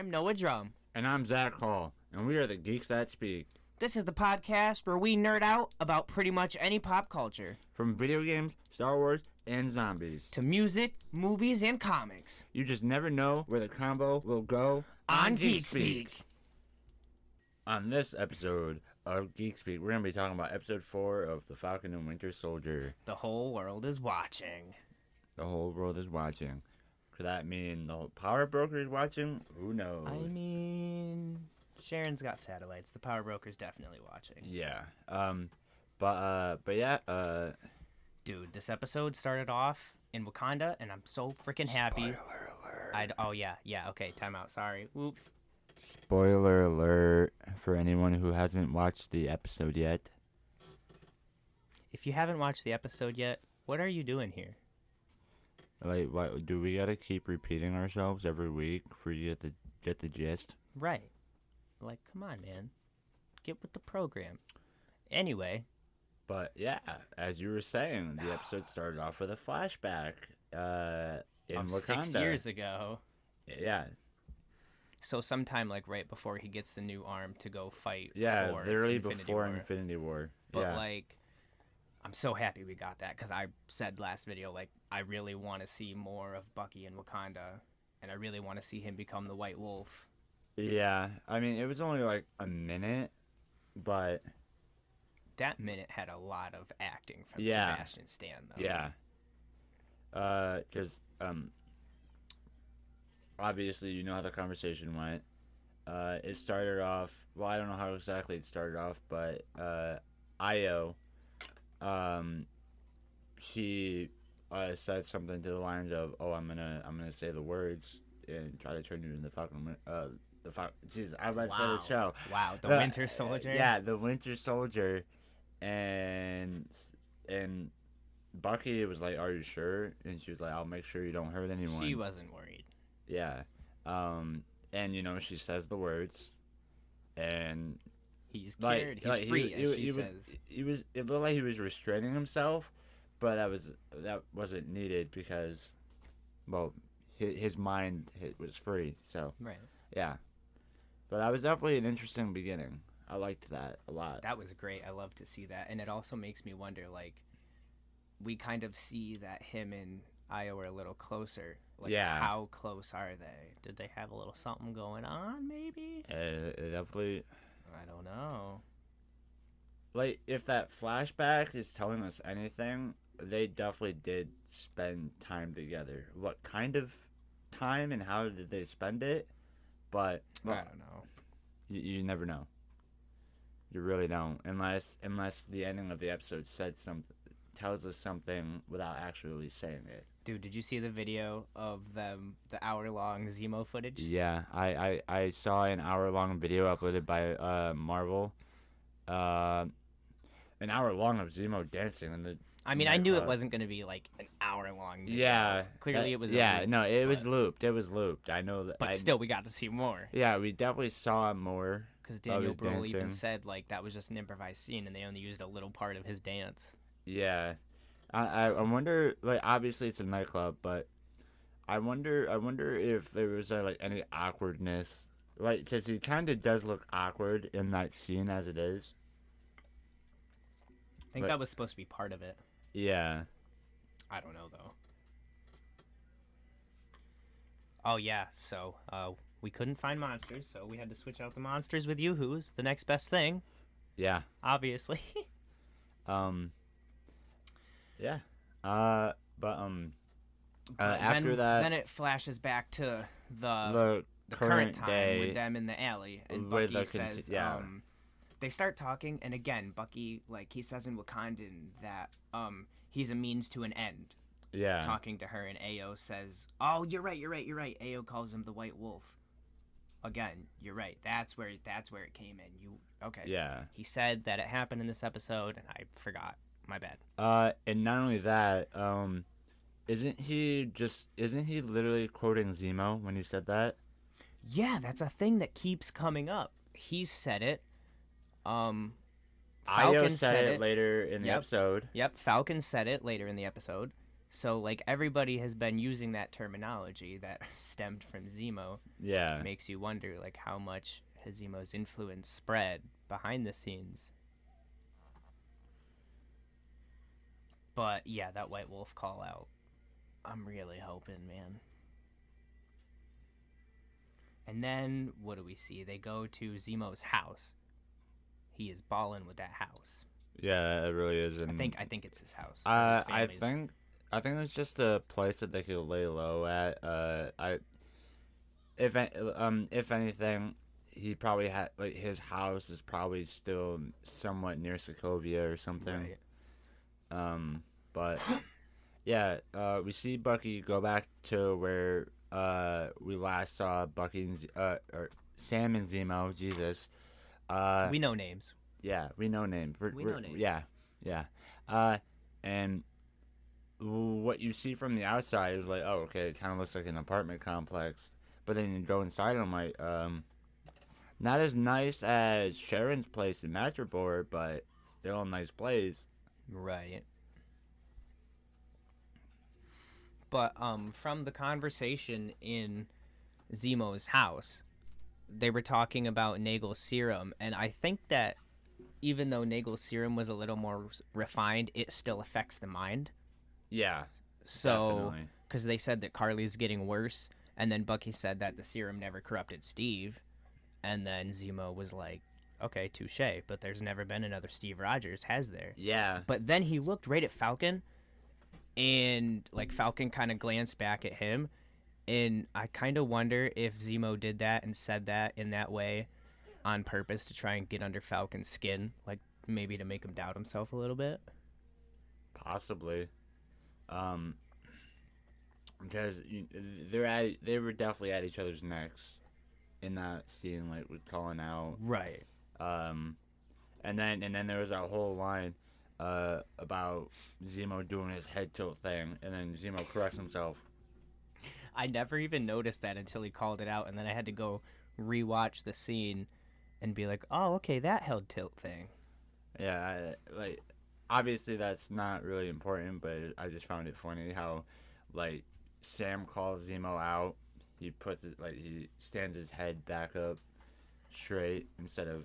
I'm Noah Drum. And I'm Zach Hall, and we are the Geeks That Speak. This is the podcast where we nerd out about pretty much any pop culture. From video games, Star Wars, and zombies. To music, movies, and comics. You just never know where the combo will go on GeeksspeaK. On this episode of GeeksspeaK, we're going to be talking about episode 4 of The Falcon and Winter Soldier. The whole world is watching. The whole world is watching. Could that mean the whole power broker is watching? Who knows? I mean, Sharon's got satellites. The power broker's definitely watching. Yeah. But yeah. Dude, this episode started off in Wakanda, and I'm so freaking happy. Spoiler alert. Okay, time out. Sorry. Whoops. Spoiler alert for anyone who hasn't watched the episode yet. If you haven't watched the episode yet, what are you doing here? Like, what, do we gotta keep repeating ourselves every week for you to get the gist? Right. Like, come on, man. Get with the program. Anyway. But, yeah, as you were saying, the episode started off with a flashback in Wakanda. 6 years ago. Yeah. So sometime, like, right before he gets the new arm to go fight for literally Infinity before War. Infinity War. But, yeah. like, I'm so happy we got that, because I said last video, like, I really want to see more of Bucky in Wakanda, and I really want to see him become the White Wolf. Yeah, I mean, it was only, like, a minute, but... That minute had a lot of acting from Yeah. Sebastian Stan, though. Yeah. Because, obviously, you know how the conversation went. It started off... Well, I don't know how exactly it started off, but, Io... she said something to the lines of, "Oh, I'm gonna say the words and try to turn you into the Falcon." Jeez, I'm about to say the show. Wow, the Winter Soldier. Yeah, the Winter Soldier, and Bucky was like, "Are you sure?" And she was like, "I'll make sure you don't hurt anyone." She wasn't worried. Yeah, and you know she says the words, and. He's cured. He's free, as she says. It looked like he was restraining himself, but that wasn't needed because, well, his mind was free. So, right. Yeah. But that was definitely an interesting beginning. I liked that a lot. That was great. I love to see that. And it also makes me wonder, like, we kind of see that him and Io are a little closer. Like, yeah. How close are they? Did they have a little something going on, maybe? It definitely... I don't know. Like, if that flashback is telling us anything, they definitely did spend time together. What kind of time and how did they spend it? But well, I don't know. You never know. You really don't, unless the ending of the episode tells us something without actually saying it. Dude, did you see the video of the hour-long Zemo footage? Yeah, I saw an hour-long video uploaded by Marvel. An hour-long of Zemo dancing in the. I mean, I knew it wasn't going to be like an hour-long video. Yeah. Clearly it was. Yeah, no, it was looped. It was looped. I know that. But still, we got to see more. Yeah, we definitely saw more. Because Daniel Brühl even said, like, that was just an improvised scene and they only used a little part of his dance. Yeah. I wonder, like, obviously it's a nightclub, but I wonder if there was like any awkwardness, like, because he kind of does look awkward in that scene as it is. I think that was supposed to be part of it. Yeah. I don't know though. Oh yeah, so we couldn't find monsters, so we had to switch out the monsters with Yoo-Hoos, the next best thing. Yeah. Obviously. Yeah. After that, then it flashes back to the current time day with them in the alley, and Bucky says, they start talking, and again, Bucky, like, he says in Wakandan that he's a means to an end. Yeah. Talking to her, and Ao says, "Oh, you're right. Ao calls him the White Wolf. Again, you're right. That's where it came in. Okay. Yeah. He said that it happened in this episode, and I forgot. My bad. And not only that, isn't he literally quoting Zemo when he said that? Yeah, that's a thing that keeps coming up. He said it. Falcon said it later in the episode. Yep, Falcon said it later in the episode. So like everybody has been using that terminology that stemmed from Zemo. Yeah. Makes you wonder like how much has Zemo's influence spread behind the scenes. But yeah, that White Wolf call out. I'm really hoping, man. And then what do we see? They go to Zemo's house. He is balling with that house. Yeah, it really is. And I think it's his house. I think it's just a place that they could lay low at. If anything, he probably had like his house is probably still somewhat near Sokovia or something. Right. But yeah, we see Bucky go back to where we last saw Bucky and or Sam and Zemo. Jesus. We know names. Yeah, we know names. We know names. Yeah, yeah. And what you see from the outside is like, oh, okay, it kind of looks like an apartment complex. But then you go inside and I'm like, not as nice as Sharon's place in Matterport, but still a nice place. Right. But from the conversation in Zemo's house, they were talking about Nagel's serum, and I think that even though Nagel's serum was a little more refined, it still affects the mind. Yeah. So, because they said that Carly's getting worse, and then Bucky said that the serum never corrupted Steve, and then Zemo was like, okay, touche, but there's never been another Steve Rogers, has there? Yeah. But then he looked right at Falcon, and like Falcon kind of glanced back at him, and I kind of wonder if Zemo did that and said that in that way on purpose to try and get under Falcon's skin, like maybe to make him doubt himself a little bit. Possibly. Because they were definitely at each other's necks in that scene, like with calling out. Right. And then there was that whole line about Zemo doing his head tilt thing, and then Zemo corrects himself. I never even noticed that until he called it out, and then I had to go rewatch the scene and be like, oh, okay, that head tilt thing. Yeah, like obviously that's not really important, but I just found it funny how like Sam calls Zemo out. He puts it like he stands his head back up straight instead of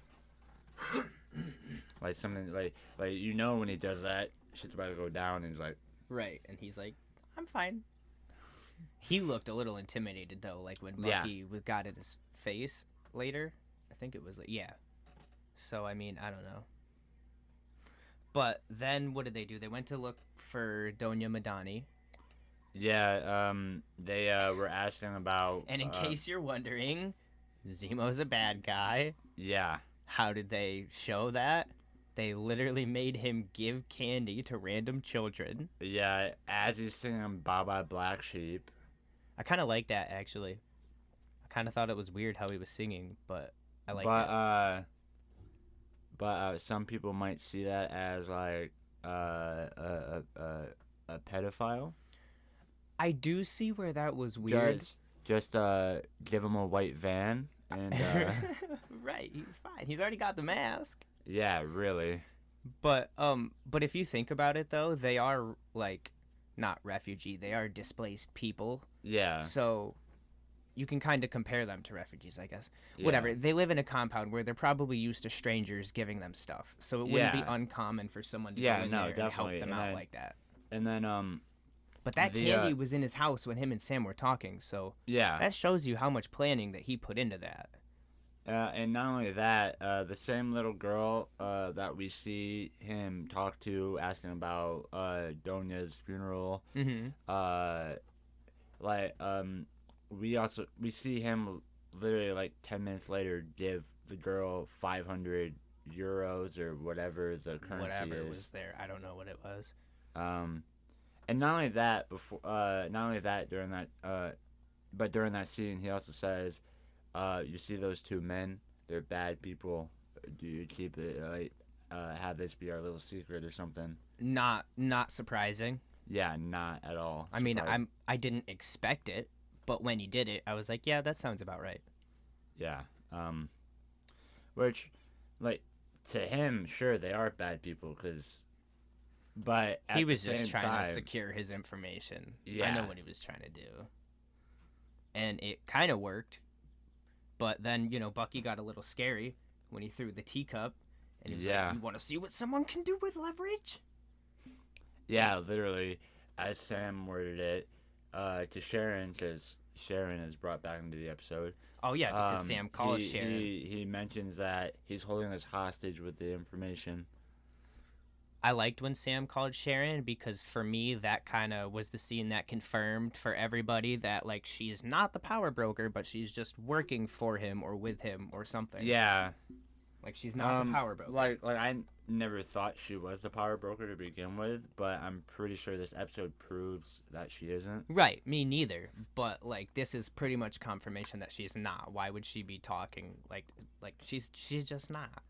like something like you know when he does that shit's about to go down and he's like right, and he's like, I'm fine. He looked a little intimidated though, like when Bucky got at his face later. I think it was like So I mean, I don't know. But then what did they do? They went to look for Doña Madani. Yeah, they were asking about. And in case you're wondering, Zemo's a bad guy. Yeah. How did they show that? They literally made him give candy to random children. Yeah, as he's singing Bye Bye Black Sheep. I kind of like that, actually. I kind of thought it was weird how he was singing, but I liked it. But some people might see that as like a pedophile. I do see where that was weird. Just give him a white van and right, he's fine. He's already got the mask. Yeah, really. But if you think about it though, they are like not refugee, they are displaced people. Yeah. So you can kind of compare them to refugees, I guess. Yeah. Whatever. They live in a compound where they're probably used to strangers giving them stuff. So it wouldn't be uncommon for someone to go in there and help them out like that. And then but that candy was in his house when him and Sam were talking, so yeah, that shows you how much planning that he put into that. And not only that, the same little girl that we see him talk to, asking about Donya's funeral, we see him literally like 10 minutes later give the girl 500 euros or whatever the currency whatever is. Was there. I don't know what it was. And not only that, during that, but during that scene, he also says, "You see those two men? They're bad people. Do you keep it have this be our little secret or something?" Not surprising. Yeah, not at all. I mean, I didn't expect it, but when he did it, I was like, yeah, that sounds about right. Yeah. Which, like, to him, sure, they are bad people because But at he was the just same trying to time, secure his information. yeah. I know what he was trying to do. And it kind of worked. But then, Bucky got a little scary when he threw the teacup. And he was like, you want to see what someone can do with leverage? Yeah, literally, as Sam worded it to Sharon, because Sharon is brought back into the episode. Oh, yeah, because Sam calls Sharon. He mentions that he's holding us hostage with the information. I liked when Sam called Sharon because for me that kind of was the scene that confirmed for everybody that like she's not the power broker, but she's just working for him or with him or something. Yeah, like she's not the power broker. Like I never thought she was the power broker to begin with, but I'm pretty sure this episode proves that she isn't. Right, me neither. But like this is pretty much confirmation that she's not. Why would she be talking like she's just not?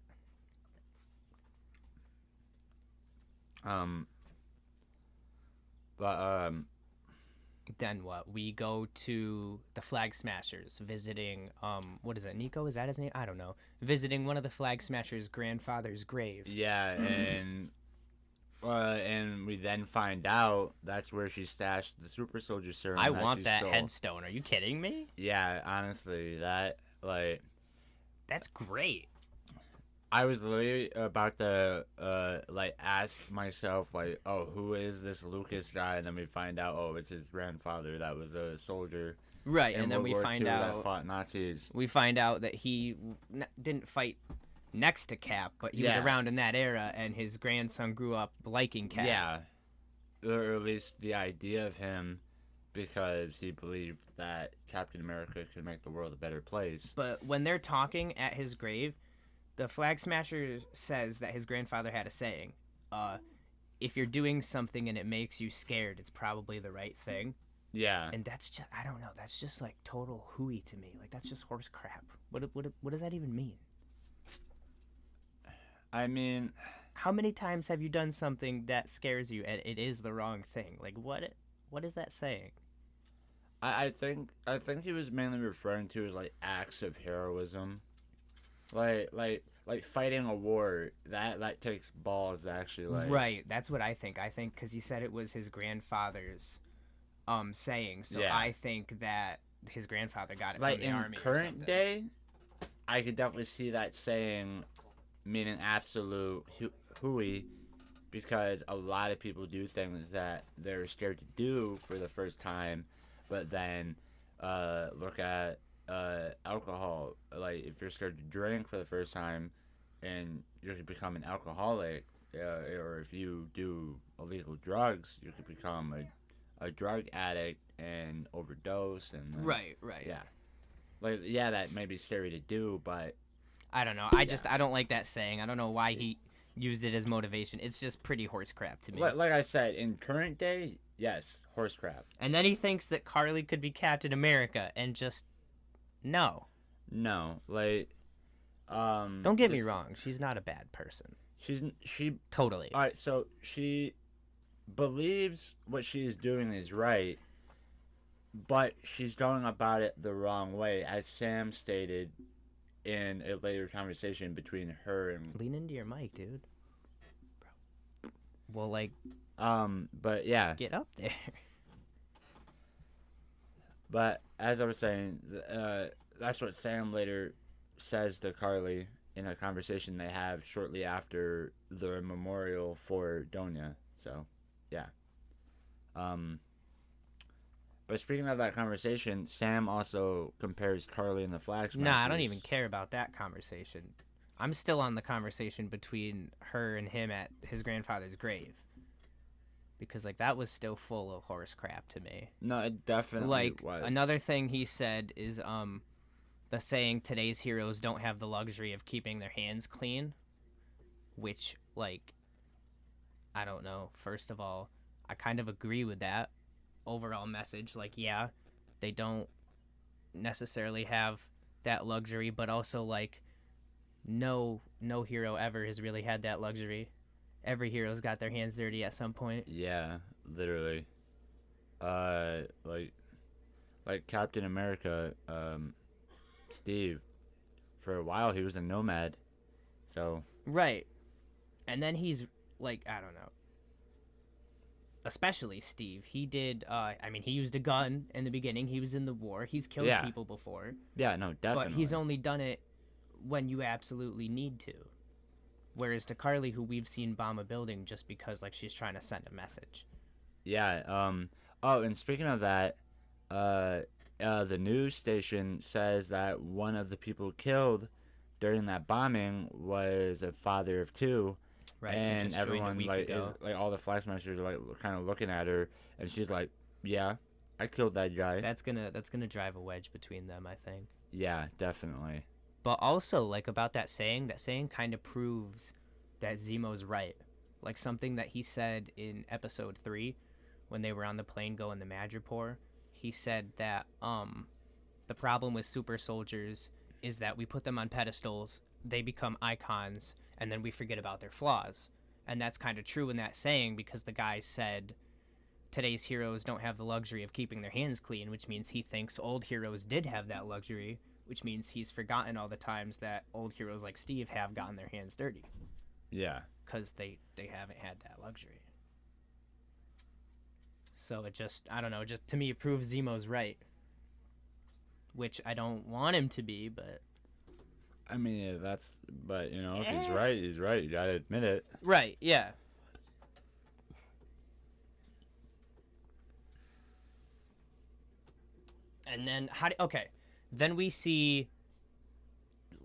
Then what? We go to the Flag Smashers visiting, what is it? Nico? Is that his name? I don't know. Visiting one of the Flag Smashers' grandfather's grave. Yeah, and we then find out that's where she stashed the super soldier serum. I want that headstone. Are you kidding me? Yeah, honestly, that's great. I was literally about to ask myself oh, who is this Lucas guy? And then we find out, oh, it's his grandfather that was a soldier. Right, and then we find out that fought Nazis. We find out that he didn't fight next to Cap, but he was around in that era, and his grandson grew up liking Cap. Yeah, or at least the idea of him, because he believed that Captain America could make the world a better place. But when they're talking at his grave, the Flag Smasher says that his grandfather had a saying, if you're doing something and it makes you scared, it's probably the right thing. Yeah. And that's just, I don't know, that's just like total hooey to me. Like, that's just horse crap. What does that even mean? I mean, how many times have you done something that scares you and it is the wrong thing? Like, what is that saying? I think he was mainly referring to as like acts of heroism. Like fighting a war that takes balls, actually. Right, that's what I think. I think because he said it was his grandfather's saying, so yeah. I think that his grandfather got it from the army. Like in current day, I could definitely see that saying meaning absolute hooey, because a lot of people do things that they're scared to do for the first time, but then look at alcohol. Like if you're scared to drink for the first time and you could become an alcoholic, or if you do illegal drugs, you could become a drug addict and overdose. And right yeah, that may be scary to do, but I don't know. I don't like that saying. I don't know why he used it as motivation. It's just pretty horse crap to me. Like I said, in current day, yes, horse crap. And then he thinks that Carly could be Captain America, and just no, like don't get me wrong, she's not a bad person. She totally. All right, so she believes what she's doing is right, but she's going about it the wrong way, as Sam stated in a later conversation between her and... Lean into your mic, dude. Bro. Well, like... but yeah. Get up there. But, as I was saying, that's what Sam later says to Carly in a conversation they have shortly after the memorial for Donya. So, yeah. But speaking of that conversation, Sam also compares Carly and the Flag Smashers. Nah, I don't even care about that conversation. I'm still on the conversation between her and him at his grandfather's grave. Because, like, that was still full of horse crap to me. No, it definitely was. Another thing he said is, the saying, today's heroes don't have the luxury of keeping their hands clean. Which, like, I don't know. First of all, I kind of agree with that overall message. Like, yeah, they don't necessarily have that luxury, but also, like, no hero ever has really had that luxury. Every hero's got their hands dirty at some point. Yeah, literally. Like Captain America, Steve, for a while he was a nomad, so... Right. And then he's, like, I don't know. especially Steve. He did. I mean, he used a gun in the beginning. He was in the war. He's killed people before. Yeah, no, definitely. But he's only done it when you absolutely need to. Whereas to Carly, who we've seen bomb a building just because like she's trying to send a message. Yeah. Oh, and speaking of that, the news station says that one of the people killed during that bombing was a father of two. Right, and everyone like is like all the flag smashers are like kind of looking at her, and she's like, "Yeah, I killed that guy." That's gonna drive a wedge between them, I think. Yeah, definitely. But also, like about that saying kind of proves that Zemo's right. Like something that he said in episode 3, when they were on the plane going to Madripoor, he said that the problem with super soldiers is that we put them on pedestals, they become icons, and then we forget about their flaws. And that's kind of true in that saying, because the guy said today's heroes don't have the luxury of keeping their hands clean, which means he thinks old heroes did have that luxury, which means he's forgotten all the times that old heroes like Steve have gotten their hands dirty. Yeah. Because they haven't had that luxury. So it just, I don't know, just to me it proves Zemo's right. Which I don't want him to be, but... I mean, but, you know, if he's right, he's right. You gotta admit it. Right, yeah. And then, then we see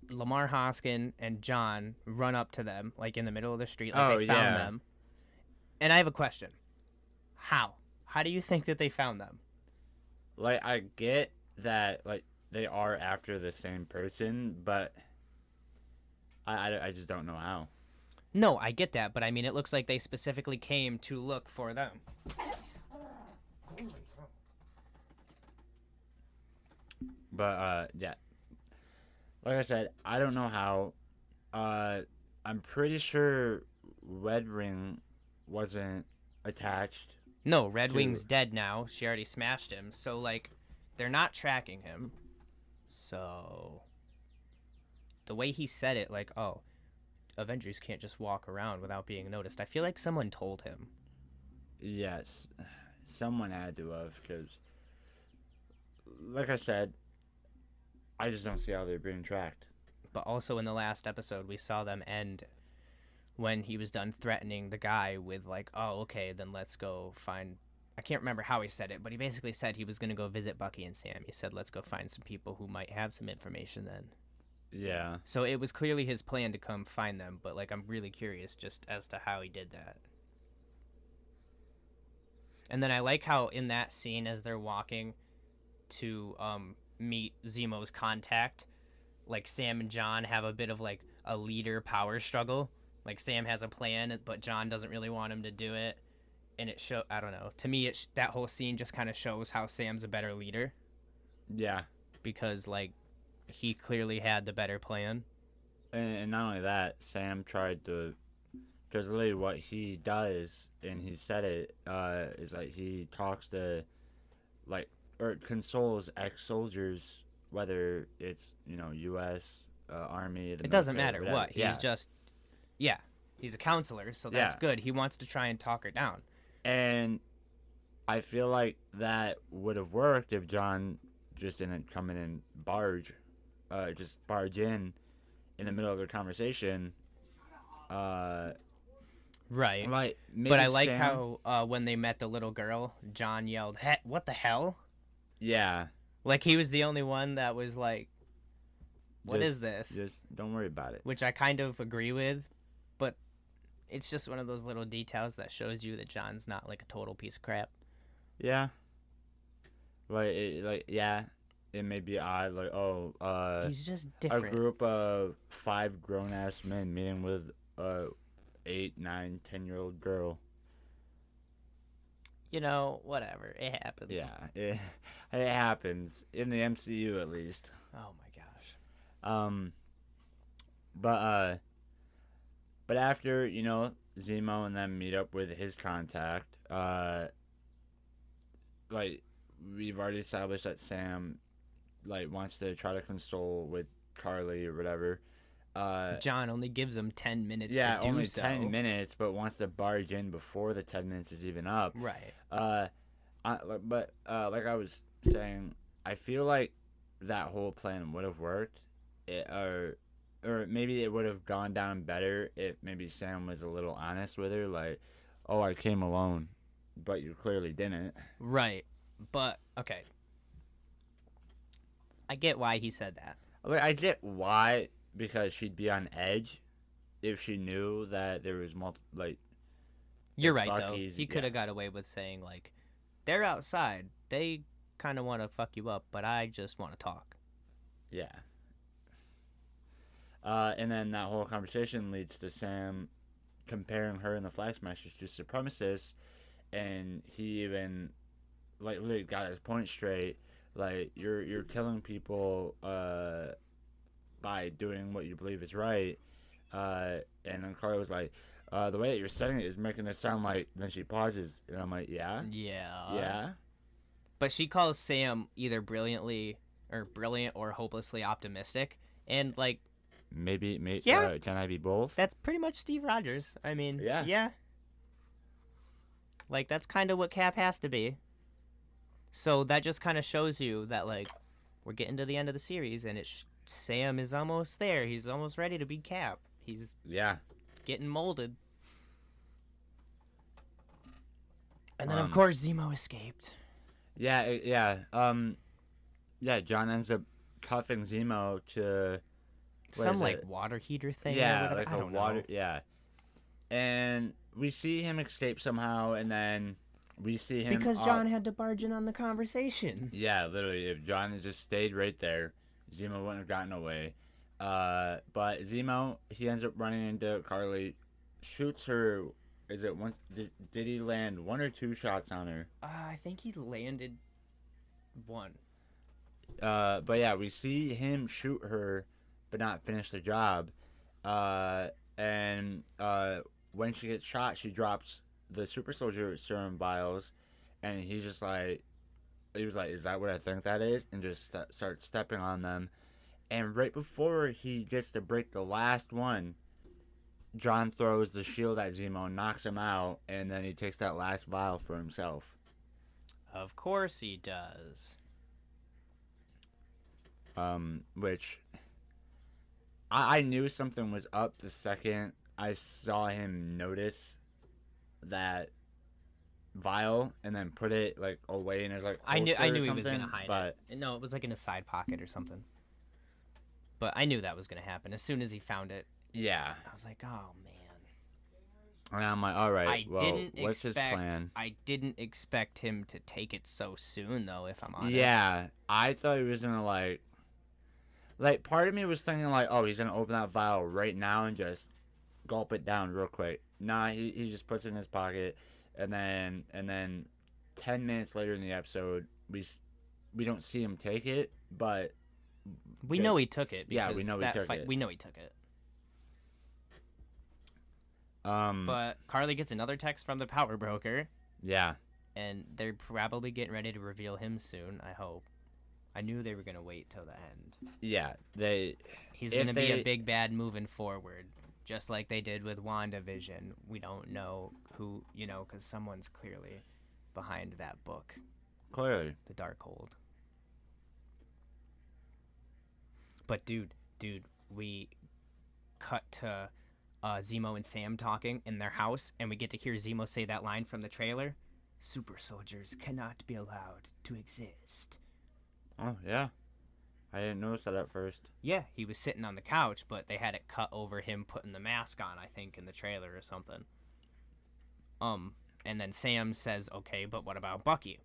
Lamar Hoskin and John run up to them, like in the middle of the street, like they found them. And I have a question. How? How do you think that they found them? Like, I get that, like, they are after the same person, but... I just don't know how. No, I get that, but I mean, it looks like they specifically came to look for them. But, yeah. Like I said, I don't know how. I'm pretty sure Red Ring wasn't attached. No, Red Wing's dead now. She already smashed him. So, like, they're not tracking him. So... the way he said it, like, oh, Avengers can't just walk around without being noticed. I feel like someone told him. Yes, someone had to have, because, like I said, I just don't see how they're being tracked. But also in the last episode, we saw them end when he was done threatening the guy with, like, oh, okay, then let's go find... I can't remember how he said it, but he basically said he was going to go visit Bucky and Sam. He said, let's go find some people who might have some information then. Yeah. So it was clearly his plan to come find them, but like I'm really curious just as to how he did that. And then I like how in that scene as they're walking to meet Zemo's contact, like Sam and John have a bit of like a leader power struggle. Like Sam has a plan, but John doesn't really want him to do it. And it I don't know. To me, that whole scene just kind of shows how Sam's a better leader. Yeah. Because like he clearly had the better plan. And not only that, Sam tried to... because really what he does, and he said it, is like he talks to, like, or consoles ex-soldiers, whether it's, you know, U.S., Army, the it doesn't military, matter what. He's just... yeah. He's a counselor, so that's good. He wants to try and talk her down. And I feel like that would have worked if John just didn't come in and just barge in the middle of their conversation. Right. Like, but I like how when they met the little girl, John yelled, "Hey, what the hell?" Yeah. Like he was the only one that was like, "What is this?" Just don't worry about it. Which I kind of agree with, but it's just one of those little details that shows you that John's not like a total piece of crap. Yeah. Yeah. It may be odd, like, he's just different. A group of 5 grown-ass men meeting with a 8, 9, 10-year-old girl. You know, whatever. It happens. Yeah, it happens. In the MCU, at least. Oh, my gosh. But after, you know, Zemo and them meet up with his contact, like, we've already established that Sam... like wants to try to console with Carly or whatever, John only gives him 10 minutes Yeah, to do only so. 10 minutes, but wants to barge in before the 10 minutes is even up. Right. Like I was saying, I feel like that whole plan would have worked, or maybe it would have gone down better if maybe Sam was a little honest with her, like, "Oh, I came alone, but you clearly didn't." Right. But okay. I get why he said that. Like, I get why, because she'd be on edge if she knew that there was You're right, Bucky's, though. He could have got away with saying, like, they're outside. They kind of want to fuck you up, but I just want to talk. Yeah. And then that whole conversation leads to Sam comparing her and the Flag Smashers to supremacists, and he even, like, literally got his point straight. Like, you're killing people by doing what you believe is right. And then Carly was like, the way that you're saying it is making it sound like. Then she pauses, and I'm like, yeah, Yeah. But she calls Sam either brilliant or hopelessly optimistic, and like, maybe yeah, can I be both? that's pretty much Steve Rogers. I mean, yeah. Like, that's kind of what Cap has to be. So that just kind of shows you that, like, we're getting to the end of the series, and Sam is almost there. He's almost ready to be Cap. He's getting molded. And then, of course, Zemo escaped. Yeah. John ends up cuffing Zemo to some like water heater thing. Yeah, or like a water. Know. Yeah, and we see him escape somehow, and then we see him because John had to barge in on the conversation. Yeah, literally, if John had just stayed right there, Zemo wouldn't have gotten away. But Zemo, he ends up running into Carly, shoots her. Is it one? Did he land 1 or 2 shots on her? I think he landed 1. But yeah, we see him shoot her, but not finish the job. And when she gets shot, she drops the super soldier serum vials, and he was like, "Is that what I think that is?" And just starts stepping on them. And right before he gets to break the last one, John throws the shield at Zemo, knocks him out, and then he takes that last vial for himself. Of course he does. Which I knew something was up the second I saw him notice that vial and then put it like away in his like I knew he was gonna hide it. No, it was like in a side pocket or something. But I knew that was gonna happen as soon as he found it. Yeah. I was like, oh man. And I'm like, all right. What's his plan? I didn't expect him to take it so soon, though. If I'm honest. Yeah, I thought he was gonna like. Part of me was thinking like, oh, he's gonna open that vial right now and just gulp it down real quick. Nah, he just puts it in his pocket, and then 10 minutes later in the episode, we don't see him take it, but we know he took it. Yeah, we know he took it. We know he took it. But Carly gets another text from the power broker. Yeah. And they're probably getting ready to reveal him soon, I hope. I knew they were going to wait till the end. Yeah, he's going to be a big bad moving forward, just like they did with WandaVision. We don't know who, because someone's clearly behind that book. Clearly. The Darkhold. But dude, we cut to Zemo and Sam talking in their house, and we get to hear Zemo say that line from the trailer: "Super soldiers cannot be allowed to exist." Oh, yeah. I didn't notice that at first. Yeah, he was sitting on the couch, but they had it cut over him putting the mask on, I think, in the trailer or something. And then Sam says, okay, but what about Bucky?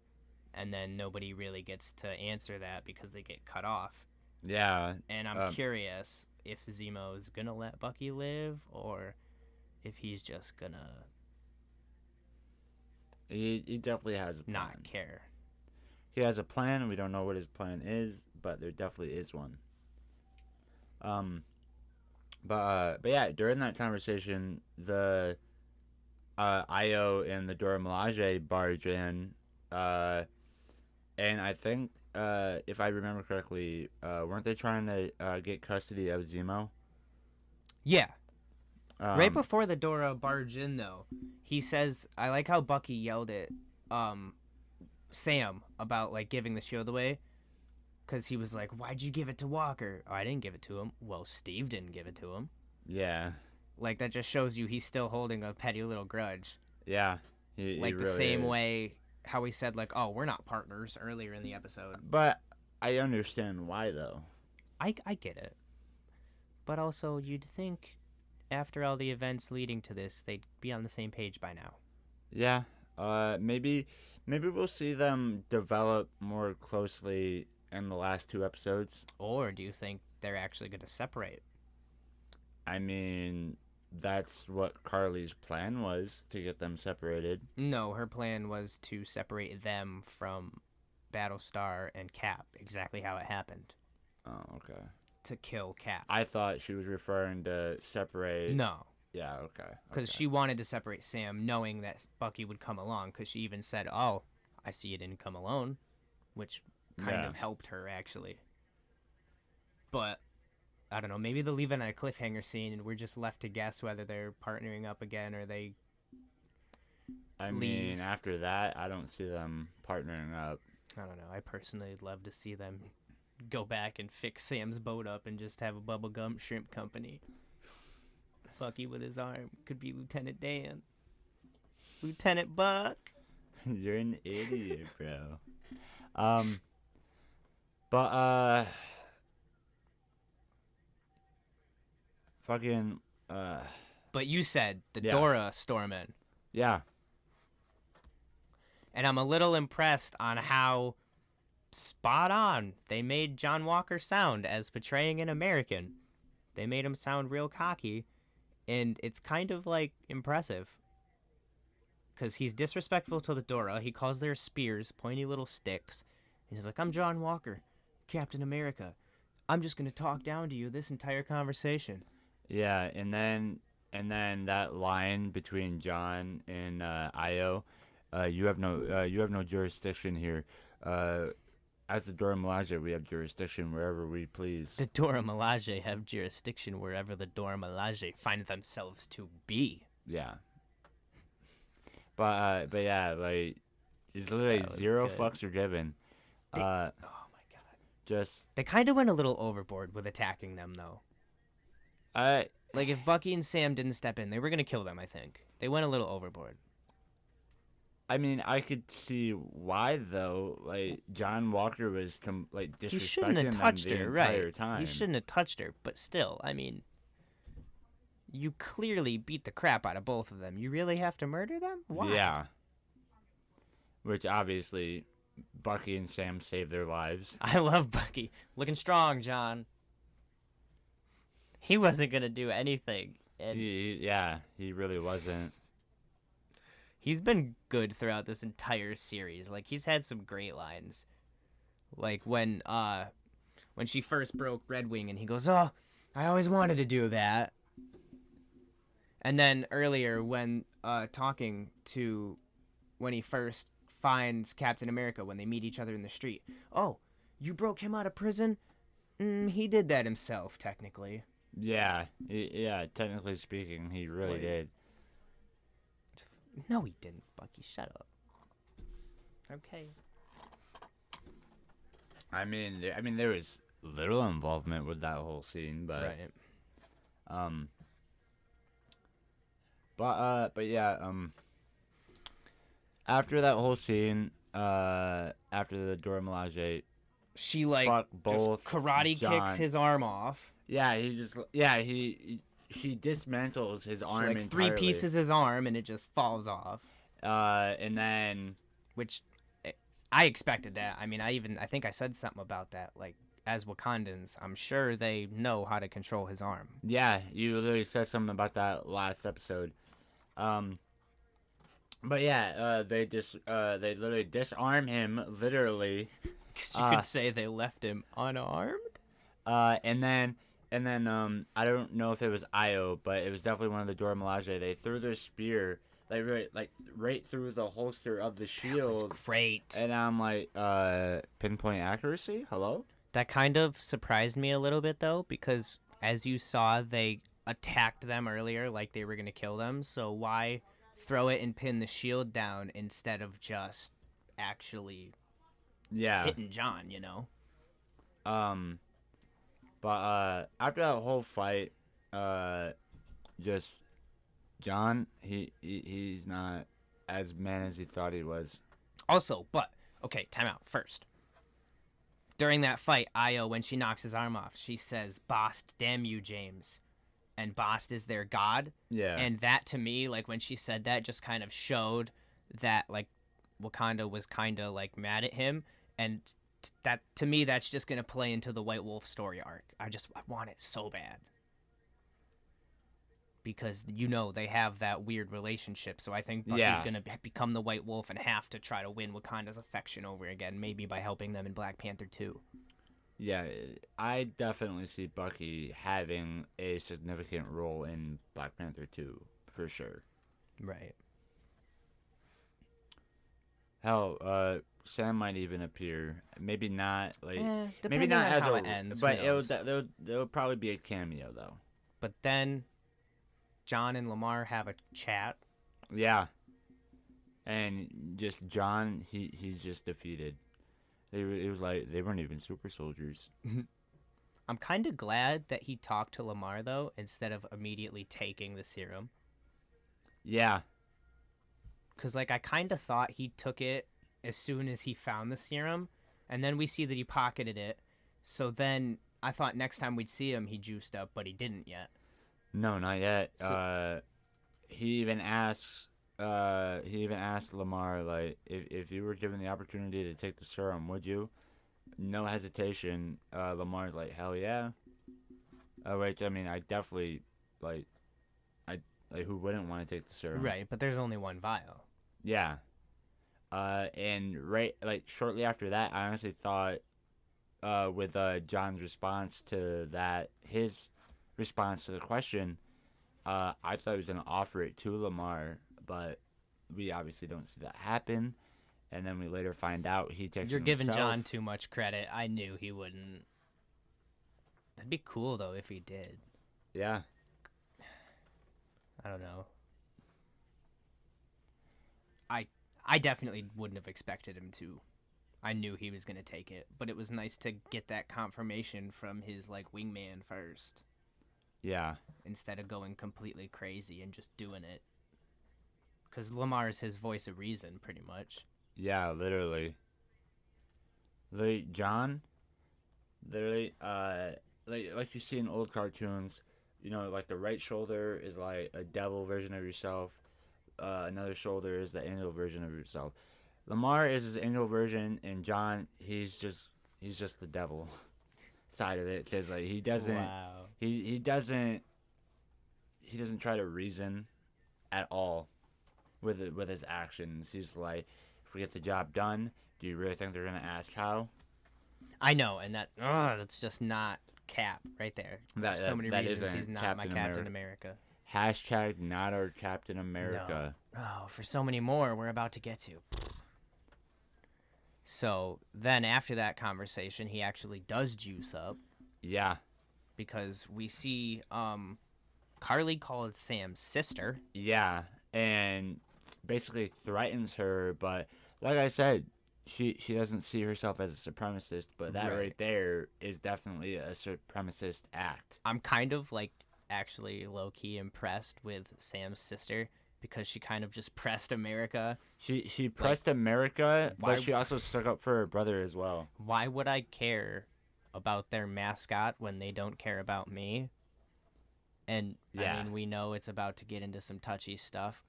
And then nobody really gets to answer that because they get cut off. Yeah. And I'm curious if Zemo's gonna let Bucky live, or if he's just gonna... He definitely has a plan. Not care. He has a plan. We don't know what his plan is, but there definitely is one. But yeah, during that conversation, the Io and the Dora Milaje barge in, and I think if I remember correctly, weren't they trying to get custody of Zemo? Yeah. Right before the Dora barge in, though, he says, I like how Bucky yelled at Sam about, like, giving the shield away. Because he was like, why'd you give it to Walker? Oh, I didn't give it to him. Well, Steve didn't give it to him. Yeah. Like, that just shows you he's still holding a petty little grudge. Yeah. He like, the really same is. way how he said, like, oh, we're not partners earlier in the episode. But I understand why, though. I get it. But also, you'd think after all the events leading to this, they'd be on the same page by now. Yeah. Maybe we'll see them develop more closely in the last 2 episodes. Or do you think they're actually going to separate? I mean, that's what Carly's plan was, to get them separated. No, her plan was to separate them from Battlestar and Cap, exactly how it happened. Oh, okay. To kill Cap. I thought she was referring to separate. No. Yeah, okay. Because she wanted to separate Sam, knowing that Bucky would come along, because she even said, oh, I see you didn't come alone, which kind of helped her, actually. But, I don't know, maybe they'll leave it on a cliffhanger scene, and we're just left to guess whether they're partnering up again, or they mean, after that, I don't see them partnering up. I don't know, I personally would love to see them go back and fix Sam's boat up and just have a bubblegum shrimp company. Bucky with his arm could be Lieutenant Dan. Lieutenant Buck. You're an idiot, bro. Fucking, But you said the Dora Stormin. Yeah. And I'm a little impressed on how spot on they made John Walker sound as portraying an American. They made him sound real cocky, and it's kind of, like, impressive. Because he's disrespectful to the Dora. He calls their spears pointy little sticks. And he's like, I'm John Walker, Captain America. I'm just going to talk down to you this entire conversation. Yeah, and then that line between John and Io, you have no jurisdiction here. As the Dora Milaje, we have jurisdiction wherever we please. The Dora Milaje have jurisdiction wherever the Dora Milaje find themselves to be. Yeah. But yeah, like, it's literally zero fucks are given. Oh my god. They kind of went a little overboard with attacking them, though. Like, if Bucky and Sam didn't step in, they were gonna kill them, I think. They went a little overboard. I mean, I could see why, though. Like, John Walker was disrespecting He shouldn't have touched them the her, entire right? time. He shouldn't have touched her, but still, I mean, you clearly beat the crap out of both of them. You really have to murder them? Why? Yeah. Which, obviously, Bucky and Sam saved their lives. I love Bucky. Looking strong, John. He wasn't going to do anything. And he really wasn't. He's been good throughout this entire series. Like, he's had some great lines. Like, when she first broke Red Wing and he goes, oh, I always wanted to do that. And then earlier when talking to when he first finds Captain America when they meet each other in the street. Oh, you broke him out of prison? He did that himself, technically. Yeah, technically speaking, he really did. No, he didn't, Bucky. Shut up. Okay. I mean, there was little involvement with that whole scene, but right. But yeah, after that whole scene, after the Dora Milaje, she just karate kicks his arm off. Yeah, she dismantles his arm entirely. 3 pieces his arm and it just falls off. And then, which I expected that. I mean, I think I said something about that. Like, as Wakandans, I'm sure they know how to control his arm. Yeah, you literally said something about that last episode. But yeah, they literally disarm him, literally. Because you could say they left him unarmed. And then I don't know if it was Io, but it was definitely one of the Dora Milaje. They threw their spear right through the holster of the shield. That was great. And I'm like, pinpoint accuracy? Hello? That kind of surprised me a little bit, though, because as you saw, they attacked them earlier like they were going to kill them. So why throw it and pin the shield down instead of just actually hitting John, you know? But after that whole fight, just John, he's not as man as he thought he was. Also, but okay, time out first. During that fight, Io, when she knocks his arm off, she says, "Bast, damn you, James." And Bast is their god. Yeah. And that, to me, like, when she said that, just kind of showed that, like, Wakanda was kind of, like, mad at him. And that, to me, that's just going to play into the White Wolf story arc. I want it so bad. Because, you know, they have that weird relationship. So I think Bucky's going to become the White Wolf and have to try to win Wakanda's affection over again, maybe by helping them in Black Panther 2. Yeah, I definitely see Bucky having a significant role in Black Panther 2, for sure. Right. Hell, Sam might even appear. Maybe not, like, maybe not as how it ends, but it'll probably be a cameo though. But then John and Lamar have a chat. Yeah. And just John, he's just defeated. It was like they weren't even super soldiers. I'm kind of glad that he talked to Lamar, though, instead of immediately taking the serum. Yeah. Because, like, I kind of thought he took it as soon as he found the serum, and then we see that he pocketed it. So then I thought next time we'd see him, he juiced up, but he didn't yet. No, not yet. He even asked Lamar, like, if you were given the opportunity to take the serum, would you? No hesitation. Lamar's like, hell yeah. Which, I mean, I definitely, like, who wouldn't want to take the serum? Right, but there's only one vial. Yeah. And shortly after that, I honestly thought, with John's response to that, his response to the question, I thought he was going to offer it to Lamar, but we obviously don't see that happen. And then we later find out he takes it You're giving himself. John too much credit. I knew he wouldn't. That'd be cool, though, if he did. Yeah. I don't know. I definitely wouldn't have expected him to. I knew he was going to take it, but it was nice to get that confirmation from his, like, wingman first. Yeah. Instead of going completely crazy and just doing it. Because Lamar is his voice of reason, pretty much. Yeah, literally. Like, John, literally, like you see in old cartoons, you know, like the right shoulder is like a devil version of yourself. Another shoulder is the angel version of yourself. Lamar is his angel version, and John, he's just the devil side of it, because like he doesn't, he doesn't try to reason at all with his actions. He's like, if we get the job done, do you really think they're gonna ask how? I know, and that's just not Cap right there. There's so many reasons he's not my Captain America. Hashtag not our Captain America. No. Oh, for so many more we're about to get to. So then after that conversation, he actually does juice up. Yeah. Because we see Carly called Sam's sister. Yeah, and basically threatens her, but like I said, she doesn't see herself as a supremacist, but that right there is definitely a supremacist act. I'm kind of like actually low-key impressed with Sam's sister because she kind of just pressed America. She pressed America, but she also stuck up for her brother as well. Why would I care about their mascot when they don't care about me? And I mean, we know it's about to get into some touchy stuff.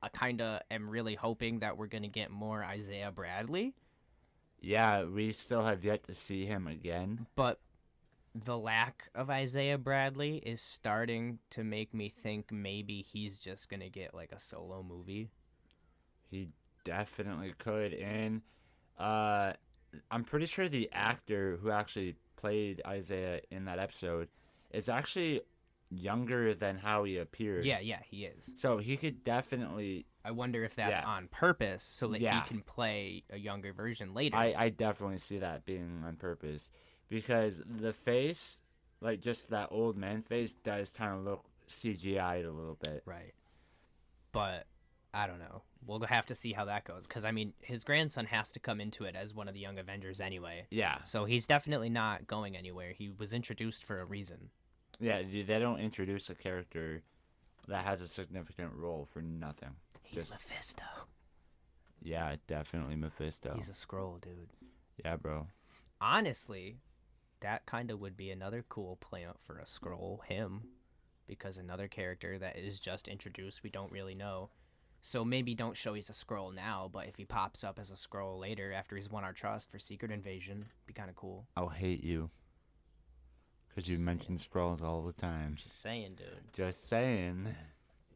I kind of am really hoping that we're going to get more Isaiah Bradley. Yeah, we still have yet to see him again. But the lack of Isaiah Bradley is starting to make me think maybe he's just going to get like a solo movie. He definitely could. And I'm pretty sure the actor who actually played Isaiah in that episode is actually younger than how he appeared. Yeah, he is. So he could definitely... I wonder if that's on purpose so that he can play a younger version later. I definitely see that being on purpose. Because the face, like just that old man face, does kind of look CGI'd a little bit. Right. But I don't know. We'll have to see how that goes. Because, I mean, his grandson has to come into it as one of the Young Avengers anyway. Yeah. So he's definitely not going anywhere. He was introduced for a reason. Yeah, they don't introduce a character that has a significant role for nothing. He's Mephisto. Yeah, definitely Mephisto. He's a Skrull, dude. Yeah, bro. Honestly, that kind of would be another cool plant for a Skrull, him. Because another character that is just introduced, we don't really know. So maybe don't show he's a Skrull now, but if he pops up as a Skrull later after he's won our trust for Secret Invasion, be kind of cool. I'll hate you. Because you mention Skrulls all the time. Just saying, dude. Just saying.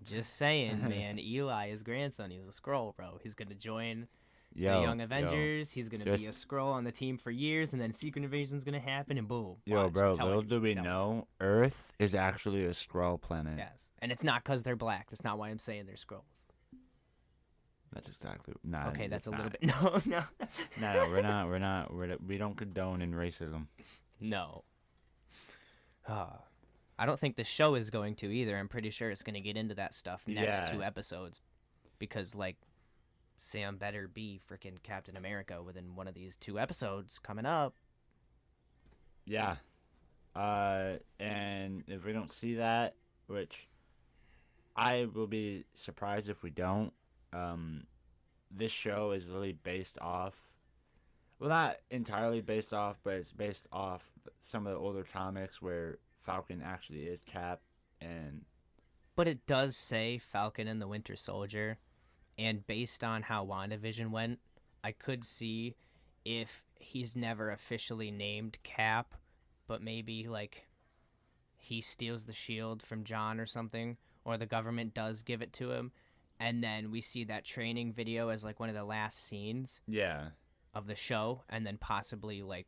Just saying, man. Eli, his grandson, he's a Skrull, bro. He's going to join the Young Avengers. He's going to be a Skrull on the team for years, and then Secret Invasion's going to happen, and boom. Yo, bro, little do we know, Earth is actually a Skrull planet. Yes. And it's not because they're black. That's not why I'm saying they're Skrulls. That's exactly. Nah, okay, that's a not. little bit. No. No, we're not. We don't condone in racism. No. I don't think the show is going to either. I'm pretty sure it's going to get into that stuff next 2 episodes. Because, like, Sam better be freaking Captain America within one of these 2 episodes coming up. Yeah. And if we don't see that, which I will be surprised if we don't, this show is literally based off, well, not entirely based off, but it's based off some of the older comics where Falcon actually is Cap. But it does say Falcon and the Winter Soldier, and based on how WandaVision went, I could see if he's never officially named Cap, but maybe, like, he steals the shield from John or something, or the government does give it to him, and then we see that training video as, like, one of the last scenes of the show, and then possibly, like,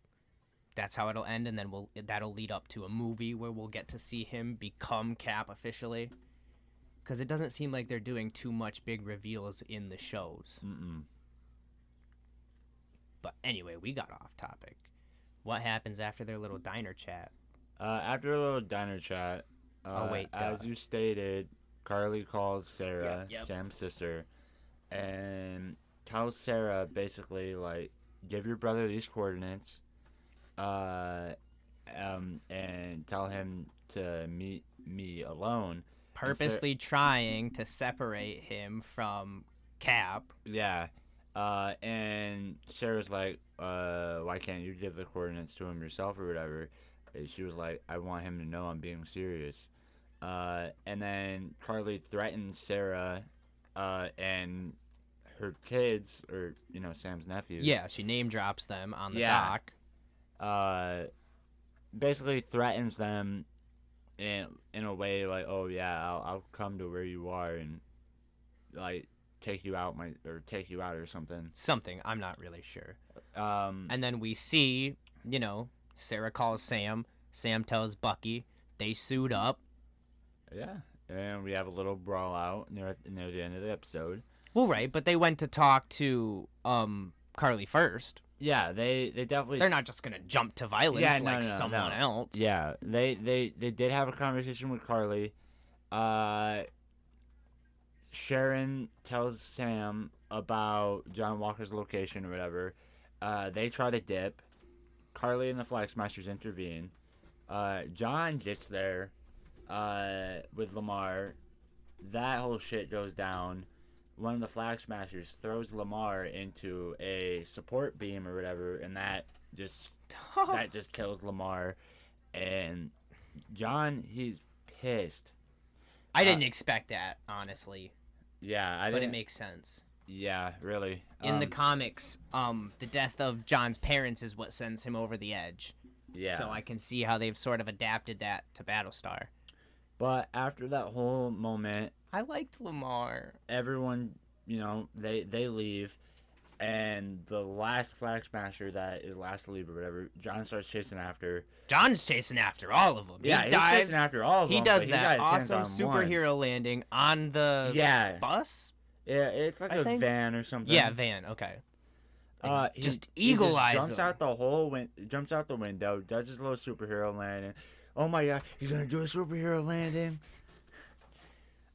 that's how it'll end, and then that'll lead up to a movie where we'll get to see him become Cap officially. Because it doesn't seem like they're doing too much big reveals in the shows. But anyway, we got off topic. What happens after their little diner chat? After a little diner chat, as you stated, Carly calls Sarah, Sam's sister, and tells Sarah basically, like, give your brother these coordinates, and tell him to meet me alone. Purposely trying to separate him from Cap. Yeah. And Sarah's like, why can't you give the coordinates to him yourself or whatever? And she was like, I want him to know I'm being serious. And then Carly threatens Sarah and her kids, or, you know, Sam's nephews. Yeah, she name drops them on the dock. Basically threatens them in a way like, oh yeah, I'll come to where you are and, like, take you out or something. Something, I'm not really sure. And then we see, you know, Sarah calls Sam. Sam tells Bucky. They suit up. Yeah, and we have a little brawl out near the end of the episode. Well, right, but they went to talk to Carly first. Yeah, they definitely. They're not just gonna jump to violence someone else. Yeah, they did have a conversation with Carly. Sharon tells Sam about John Walker's location or whatever. They try to dip. Carly and the Flag Smashers intervene. John gets there with Lamar. That whole shit goes down. One of the Flag Smashers throws Lamar into a support beam or whatever, and that just kills Lamar. And John, he's pissed. I didn't expect that, honestly. Yeah, but it makes sense. Yeah, really. In the comics, the death of John's parents is what sends him over the edge. Yeah. So I can see how they've sort of adapted that to Battlestar. But after that whole moment, I liked Lamar. Everyone, you know, they leave, and the last Flag Smasher that is last to leave or whatever, John starts chasing after. John's chasing after all of them. Yeah, he's chasing after all of them. He does that awesome superhero landing on the bus. Yeah, it's like a van or something. Yeah, van. Okay. Just eagle eyes. Jumps out the window, does his little superhero landing. Oh my god, he's gonna do a superhero landing.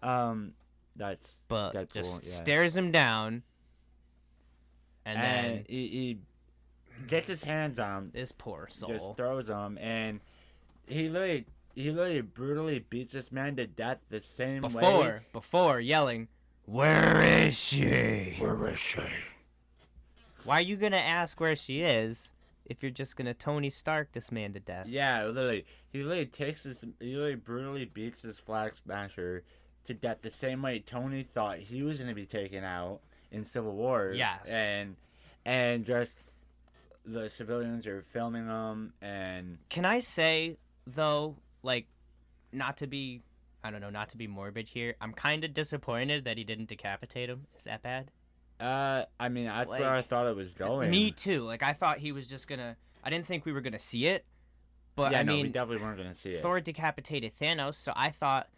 That's but Deadpool. just Yeah. stares him down, and then he gets his hands on him. This poor soul. Just throws him, and he literally brutally beats this man to death the same way. Before yelling, "Where is she? Where is she?" Why are you gonna ask where she is if you're just gonna Tony Stark this man to death? Yeah, literally. He literally brutally beats this Flag Smasher to death the same way Tony thought he was gonna be taken out in Civil War. Yes. And just the civilians are filming him, and can I say though, like, not to be morbid here, I'm kind of disappointed that he didn't decapitate him. Is that bad? I mean, that's where I thought it was going. Me too. Like, I thought he was just gonna. I didn't think we were gonna see it, but yeah, I no, mean, we definitely weren't gonna see it. Thor decapitated Thanos, so I thought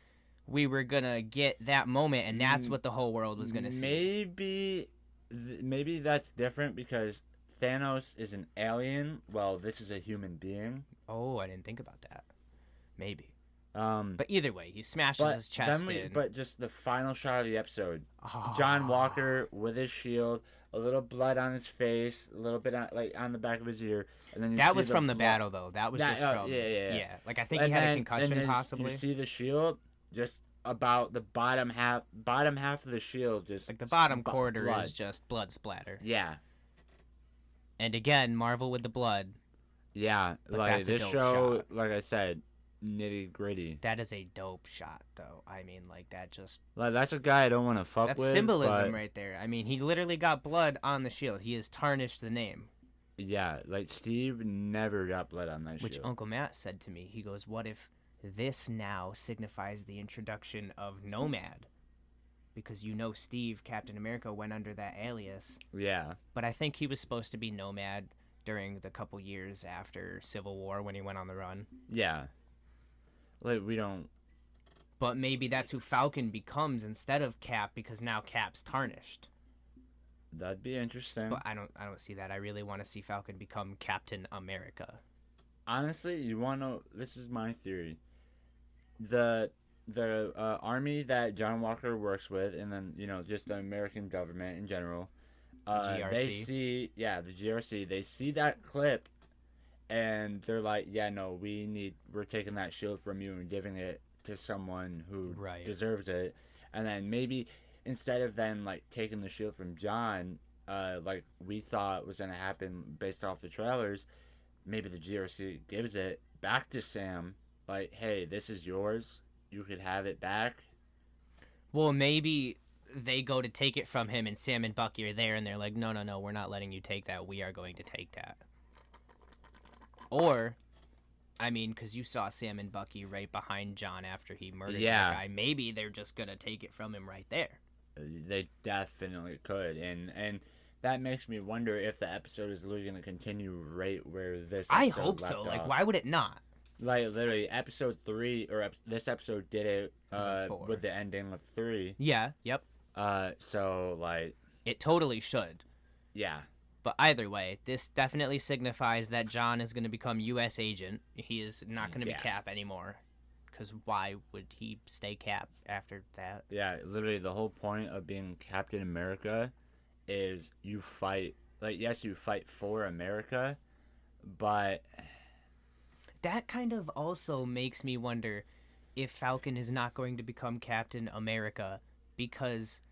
we were gonna get that moment, and that's what the whole world was gonna see. Maybe that's different because Thanos is an alien. Well, this is a human being. Oh, I didn't think about that. Maybe. But either way, he smashes his chest in. But just the final shot of the episode, Oh. John Walker with his shield, a little blood on his face, a little bit on the back of his ear, and then you that see was from the blood. battle though. That was just from yeah. Like, I think he had a concussion and then possibly. You see the shield just about the bottom half of the shield, just like the bottom quarter blood. is just blood splatter. Yeah. And again, Marvel with the blood. Yeah, But like that's a this dope show, shot. like I said, nitty gritty. That is a dope shot, though. I mean, like, that just... Like, that's a guy I don't want to fuck That's with. symbolism but right there. I mean, he literally got blood on the shield. He has tarnished the name. Yeah, like, Steve never got blood on that Which shield. Uncle Matt said to me. He goes, what if this now signifies the introduction of Nomad? Because you know Steve, Captain America, went under that alias. Yeah. But I think he was supposed to be Nomad during the couple years after Civil War when he went on the run. Yeah. Like, we don't... But maybe that's who Falcon becomes instead of Cap, because now Cap's tarnished. That'd be interesting. But I don't see that. I really want to see Falcon become Captain America. Honestly, you want to know... This is my theory. The army that John Walker works with, and then, you know, just the American government in general... GRC. They see... Yeah, the GRC. They see that clip, and they're like, yeah, no, we're taking that shield from you and giving it to someone who deserves it. And then maybe instead of them like taking the shield from John, like we thought was gonna happen based off the trailers, maybe the GRC gives it back to Sam, like, hey, this is yours, you could have it back. Well, maybe they go to take it from him and Sam and Bucky are there and they're like, no, we're not letting you take that, we are going to take that. Or, I mean, because you saw Sam and Bucky right behind John after he murdered that guy. Maybe they're just going to take it from him right there. They definitely could. And that makes me wonder if the episode is literally going to continue right where this episode I hope so. off. Like, why would it not? Like, literally, episode 3, or this episode did it with the ending of 3. Yeah, yep. So, like... It totally should. Yeah. But either way, this definitely signifies that John is going to become U.S. agent. He is not going to be Cap anymore. Because why would he stay Cap after that? Yeah, literally the whole point of being Captain America is you fight. Like, yes, you fight for America, but... That kind of also makes me wonder if Falcon is not going to become Captain America, because...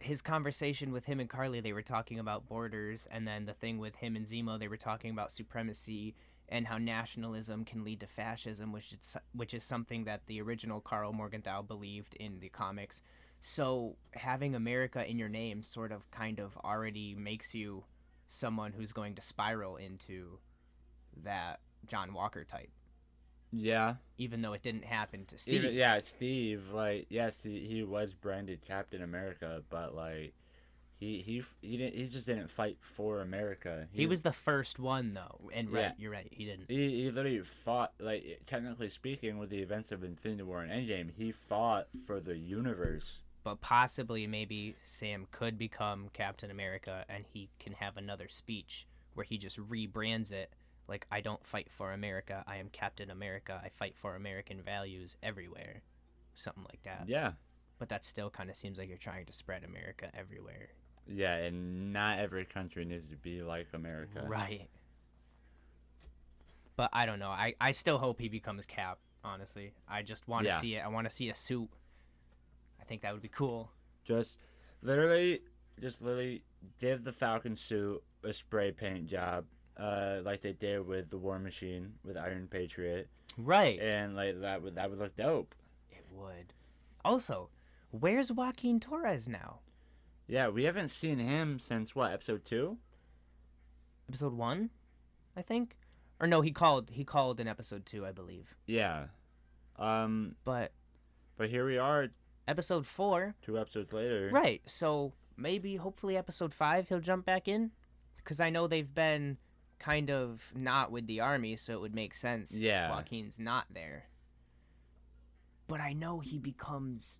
his conversation with him and Carly, they were talking about borders, and then the thing with him and Zemo, they were talking about supremacy and how nationalism can lead to fascism, which is something that the original Carl Morgenthau believed in the comics. So having America in your name sort of kind of already makes you someone who's going to spiral into that John Walker type. Yeah. Even though it didn't happen to Steve. Steve, like, yes, he was branded Captain America, but, like, he just didn't fight for America. He was the first one, though, and you're right, he didn't. He literally fought, like, technically speaking, with the events of Infinity War and Endgame, he fought for the universe. But possibly, maybe Sam could become Captain America, and he can have another speech where he just rebrands it. Like, I don't fight for America, I am Captain America, I fight for American values everywhere. Something like that. Yeah. But that still kind of seems like you're trying to spread America everywhere. Yeah, and not every country needs to be like America. Right. But I don't know. I still hope he becomes Cap, honestly. I just want to see it. I want to see a suit. I think that would be cool. Just literally give the Falcon suit a spray paint job, like they did with the War Machine with Iron Patriot. Right. And like that would look dope. It would. Also, where's Joaquin Torres now? Yeah, we haven't seen him since what, episode 2? Episode 1, I think. Or no, he called in episode 2, I believe. Yeah. But here we are, episode 4, 2 episodes later. Right. So maybe hopefully episode 5 he'll jump back in, because I know they've been kind of not with the army, so it would make sense. Yeah. Joaquin's not there. But I know he becomes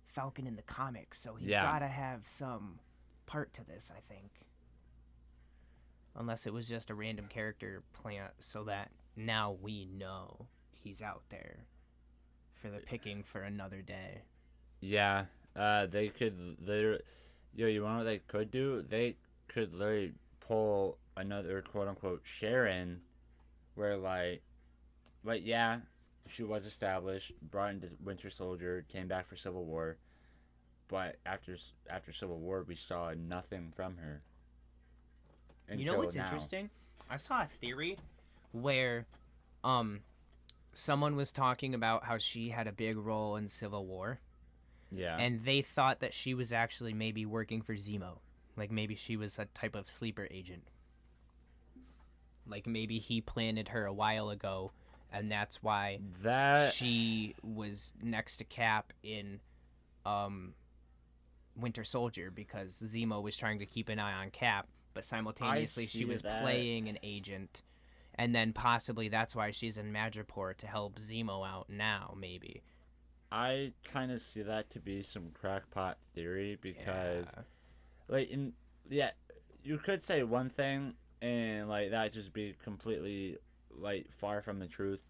Falcon in the comics, so he's got to have some part to this, I think. Unless it was just a random character plant so that now we know he's out there for the picking for another day. Yeah. They could literally... you want what they could do? They could literally pull another quote-unquote Sharon where, like, yeah, she was established, brought into Winter Soldier, came back for Civil War, but after Civil War, we saw nothing from her. You know what's interesting? I saw a theory where someone was talking about how she had a big role in Civil War. Yeah. And they thought that she was actually maybe working for Zemo. Like maybe she was a type of sleeper agent. Like maybe he planted her a while ago, and that's why she was next to Cap in Winter Soldier, because Zemo was trying to keep an eye on Cap, but simultaneously she was playing an agent, and then possibly that's why she's in Madripoor to help Zemo out now, maybe. I kind of see that to be some crackpot theory because, you could say one thing and like that just be completely like far from the truth,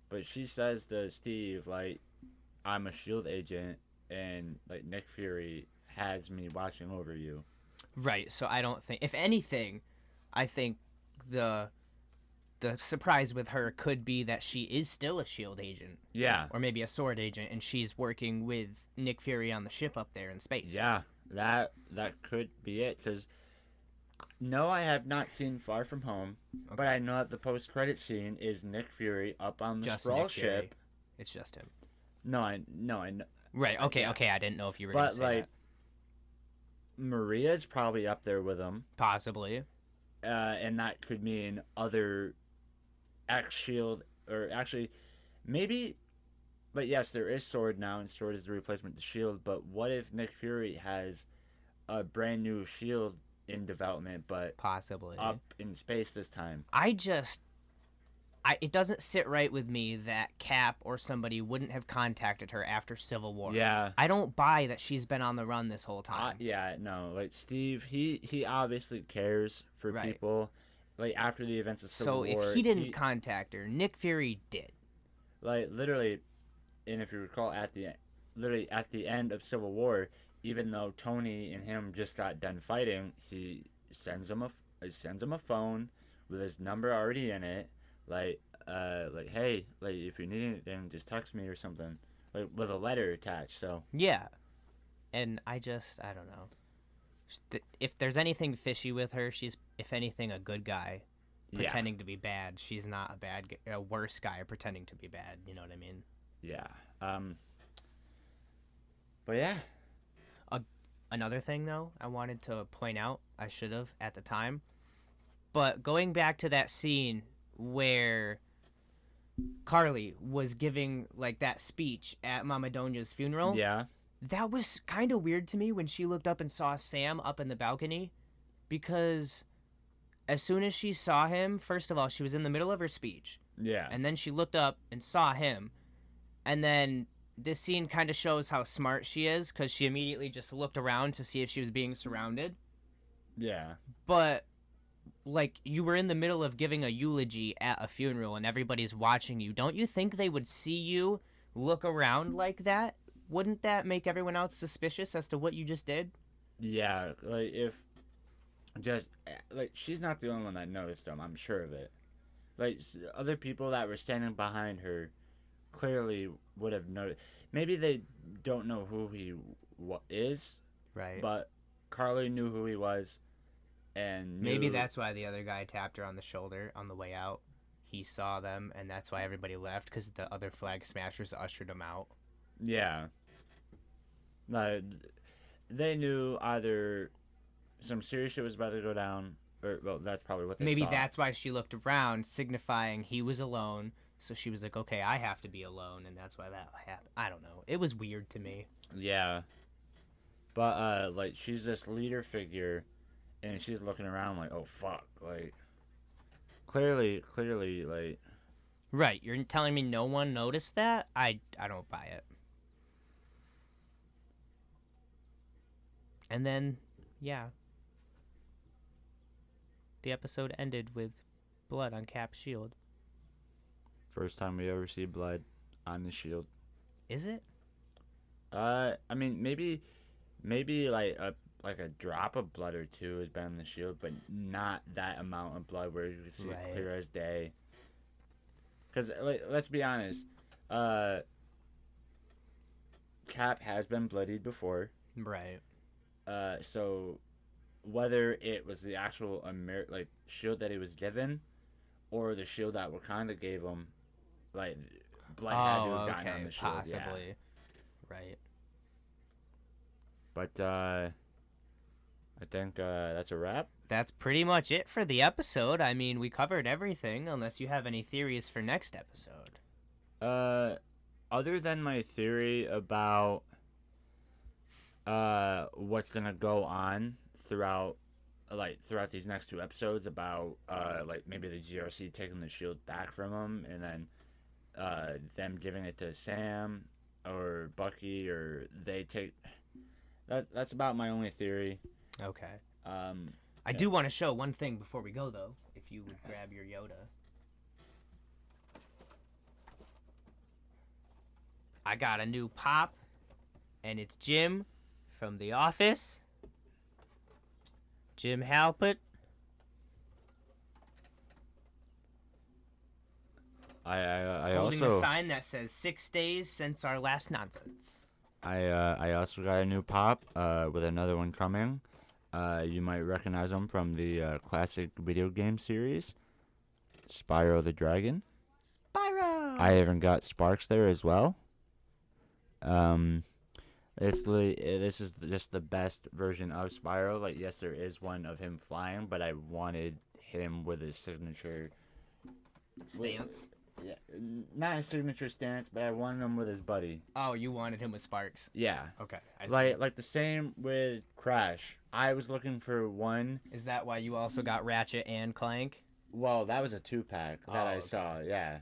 but she says to Steve like, "I'm a SHIELD agent, and like Nick Fury has me watching over you." Right. So I don't think, if anything, I think the surprise with her could be that she is still a SHIELD agent. Yeah. Or maybe a SWORD agent, and she's working with Nick Fury on the ship up there in space. Yeah, that could be it, because no, I have not seen Far From Home, but I know that the post-credit scene is Nick Fury up on the Skrull ship. It's just him. No, I know. Right, okay, I didn't know if you were going to say that. Maria's probably up there with him. Possibly. And that could mean other ex-SHIELD, or actually, maybe, but yes, there is SWORD now, and SWORD is the replacement to SHIELD, but what if Nick Fury has a brand new SHIELD in development, but possibly up in space this time? It doesn't sit right with me that Cap or somebody wouldn't have contacted her after Civil War. Yeah. I don't buy that she's been on the run this whole time. Yeah, no. Like, Steve, he obviously cares for people. Like, after the events of Civil War. So if he didn't contact her, Nick Fury did. Like, literally, and if you recall, at the end of Civil War, even though Tony and him just got done fighting, he sends him a phone with his number already in it. Like, hey, like, if you need anything, just text me or something. Like, with a letter attached, so. Yeah. And I don't know. If there's anything fishy with her, she's, if anything, a good guy pretending to be bad. She's not a worse guy pretending to be bad. You know what I mean? Yeah. But yeah. Another thing, though, I wanted to point out, I should have at the time, but going back to that scene where Carly was giving like that speech at Mama Donya's funeral. Yeah. That was kind of weird to me when she looked up and saw Sam up in the balcony, because as soon as she saw him, first of all, she was in the middle of her speech. Yeah. And then she looked up and saw him. And then this scene kind of shows how smart she is, because she immediately just looked around to see if she was being surrounded. Yeah. But like, you were in the middle of giving a eulogy at a funeral and everybody's watching you. Don't you think they would see you look around like that? wouldn't that make everyone else suspicious as to what you just did? Yeah, like if just like she's not the only one that noticed him. I'm sure of it. Like other people that were standing behind her clearly would have noticed. Maybe they don't know who he is, Right. but Carly knew who he was, and maybe that's why the other guy tapped her on the shoulder on the way out. He saw them, and that's why everybody left, because the other flag smashers ushered them out. Yeah. They knew either some serious shit was about to go down, or well, that's probably what they Maybe thought. that's why she looked around, signifying he was alone. So she was like, okay, I have to be alone, and that's why that happened. I don't know. It was weird to me. Yeah. But, like, she's this leader figure, and she's looking around like, oh, fuck. Like, clearly, like... Right, you're telling me no one noticed that? I don't buy it. And then, yeah. The episode ended with blood on Cap's shield. First time we ever see blood on the shield. Is it? I mean, maybe like a drop of blood or two has been on the shield, but not that amount of blood where you can see it clear as day. Because, like, let's be honest, Cap has been bloodied before. Right. So whether it was the actual shield that he was given, or the shield that Wakanda gave him, like blood had to have gotten on the shield. Possibly. Yeah. Right. But I think that's a wrap. That's pretty much it for the episode. I mean, we covered everything, unless you have any theories for next episode. Other than my theory about what's gonna go on throughout these next two episodes about like maybe the GRC taking the shield back from him and then them giving it to Sam or Bucky, or they take that's about my only theory. Okay. I do want to show one thing before we go, though. If you would grab your Yoda. I got a new pop, and it's Jim from The Office. Jim Halpert. I holding also a sign that says 6 days since our last nonsense. I also got a new pop with another one coming. You might recognize them from the classic video game series, Spyro the Dragon. Spyro! I even got Sparks there as well. This is just the best version of Spyro. Like, yes, there is one of him flying, but I wanted him with his signature stance. Yeah, not his signature stance, but I wanted him with his buddy. Oh, you wanted him with Sparks? Yeah. Okay, I see. Like the same with Crash. I was looking for one. Is that why you also got Ratchet and Clank? Well, that was a 2-pack that I saw, yeah.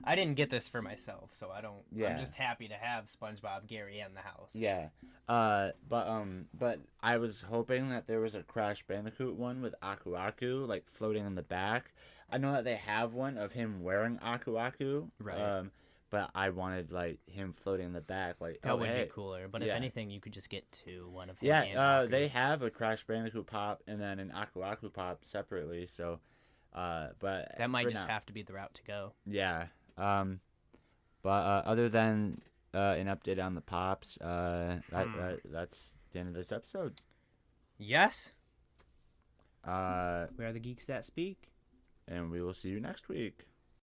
I didn't get this for myself, so I don't... Yeah. I'm just happy to have SpongeBob, Gary, and the house. Yeah. But I was hoping that there was a Crash Bandicoot one with Aku Aku, like, floating in the back. I know that they have one of him wearing Aku Aku. Right. But I wanted, like, him floating in the back. Like, that would be cooler. But if anything, you could just get two. One of him and Aku. They have a Crash Bandicoot pop and then an Aku Aku pop separately, so... but that might just have to be the route to go. Yeah. But other than an update on the pops, that's the end of this episode. Yes. We are the Geeks That Speak. And we will see you next week.